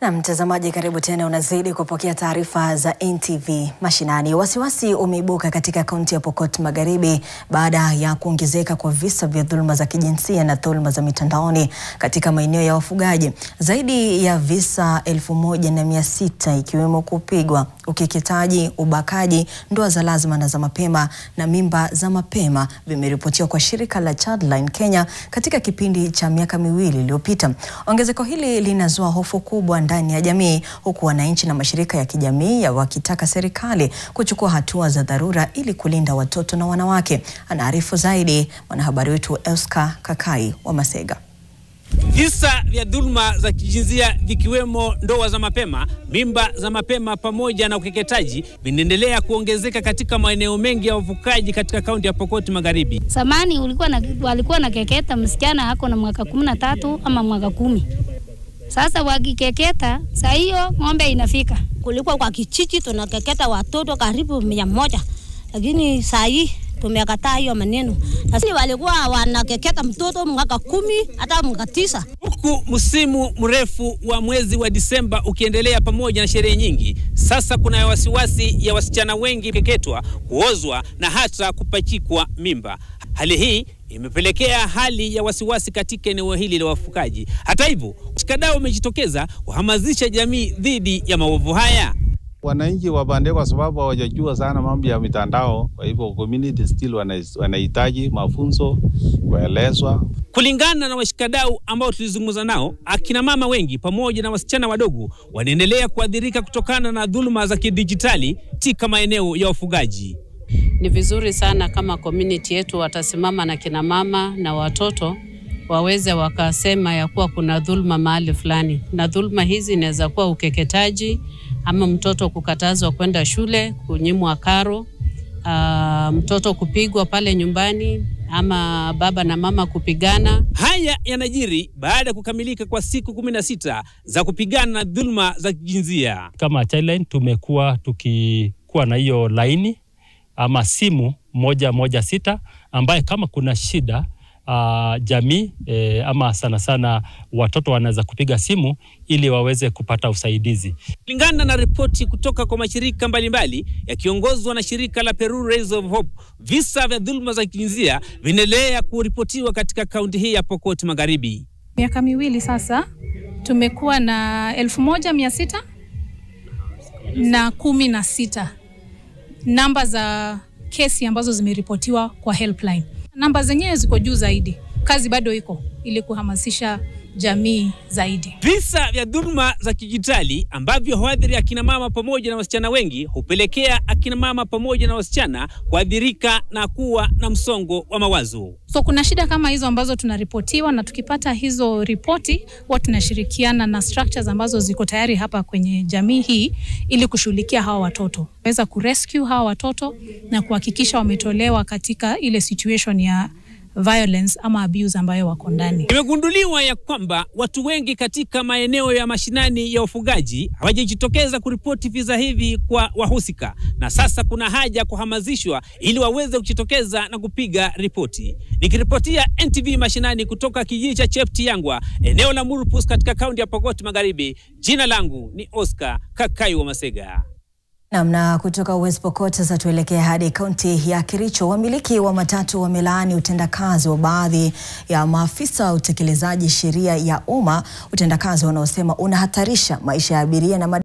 Na mtazamaji, karibu tena, unazidi kupokea taarifa za NTV Mashinani. Wasiwasi umeibuka katika kaunti ya Pokot Magharibi baada ya kuongezeka kwa visa vya dhuluma za kijinsia na dhuluma za mitandaoni katika maeneo ya wafugaji. Zaidi ya visa 1600 ikiwemo kupigwa, ukeketaji, ubakaji, ndoa za lazima na za mapema na mimba za mapema vimeripotiwa kwa shirika la Childline Kenya katika kipindi cha miaka miwili iliyopita. Ongezeko hili linazua hofu kubwa ndani ya jamii, huku wananchi na mashirika ya kijamii wakitaka serikali kuchukua hatua za dharura ili kulinda watoto na wanawake. Anaarifu zaidi mwanahabari wetu Oscar Kakai wa Masega. Visa vya dhuluma za kijinsia vikiwemo ndoa za mapema, mimba za mapema pamoja na ukeketaji vinaendelea kuongezeka katika maeneo mengi ya wavukaji katika kaunti ya Pokot Magharibi. Zamani walikuwa na keketa msichana hako na mwaka 13 ama mwaka 10. Sasa wakikeketa, saa hiyo ng'ombe inafika. Kulikuwa kwa kijiji tunakeketa watoto karibu 100. Lakini saa hii tumekataa hiyo maneno. Sasa walikuwa wanakeketa mtoto mwaka 10 hata mwaka 9. Huku msimu mrefu wa mwezi wa Disemba ukiendelea pamoja na sherehe nyingi, sasa kuna wasiwasi ya wasichana wengi kukeketwa, kuozwa na hata kupachikwa mimba. Hali hii imepelekea hali ya wasiwasi katika eneo hili la wafugaji. Hata hivyo, washikadau wamejitokeza kuhamasisha jamii dhidi ya maovu haya. Wananchi wabande kwa sababu hawajajua sana mambo ya mitandao, kwa hivyo community still wanahitaji mafunzo, kuelezwa. Kulingana na washikadau ambao tulizungumza nao, akina mama wengi pamoja na wasichana wadogo wanaendelea kuadhirika kutokana na dhuluma za kidijitali katika maeneo ya wafugaji. Ni vizuri sana kama community yetu watasimama na kina mama na watoto waweze wakasema ya kuwa kuna dhuluma mahali fulani. Na dhuluma hizi inaweza kuwa ukeketaji, ama mtoto kukatazwa kwenda shule, kunyimwa karo, mtoto kupigwa pale nyumbani, ama baba na mama kupigana. Haya yanajiri baada ya kukamilika kwa siku 16 za kupigana na dhuluma za kijinsia. Kama Childline tumekuwa tukikuwa na hiyo laini ama simu 116 ambaye kama kuna shida jamii ama sana sana watoto wanaweza kupiga simu ili waweze kupata usaidizi. Kulingana na ripoti kutoka kwa mashirika mbalimbali yakiongozwa na shirika la Peru Rays of Hope, visa vya dhuluma za kijinsia vinaendelea kuripotiwa katika kaunti hii ya Pokot Magharibi. Miaka miwili sasa tumekuwa na 1600 na 16 namba za kesi ambazo zimeripotiwa kwa helpline. Namba zenyewe ziko juu zaidi. Kazi bado iko ili kuhamasisha jamii zaidi. Visa vya dhuluma za kijitali ambavyo huathiri akina mama pamoja na wasichana wengi hupelekea akina mama pamoja na wasichana kuadhirika na kuwa na msongo wa mawazo. So kuna shida kama hizo ambazo tunaripotiwa, na tukipata hizo ripoti huwa tunashirikiana na structures ambazo ziko tayari hapa kwenye jamii hii ili kushughulikia hawa watoto. Weza kurescue hawa watoto na kuhakikisha wametolewa katika ile situation ya violence ama abuse ambayo wako ndani. Imegunduliwa ya kwamba watu wengi katika maeneo ya mashinani ya ufugaji hawajajitokeza kuripoti visa hivi kwa wahusika, na sasa kuna haja kuhamasishwa ili waweze kujitokeza na kupiga ripoti. Nikiripotia NTV Mashinani kutoka kijiji cha Cheptiangwa, eneo la Murupus katika kaunti ya Pokot Magharibi, jina langu ni Oscar Kakai wa Masega. Na kutoka West Pokot sasa tuelekea hadi kaunti ya Kericho. Wamiliki wa matatu wamelaani utendakazi wa baadhi ya maafisa wa utekelezaji sheria ya umma, utendakazi wanaosema unahatarisha maisha ya abiria na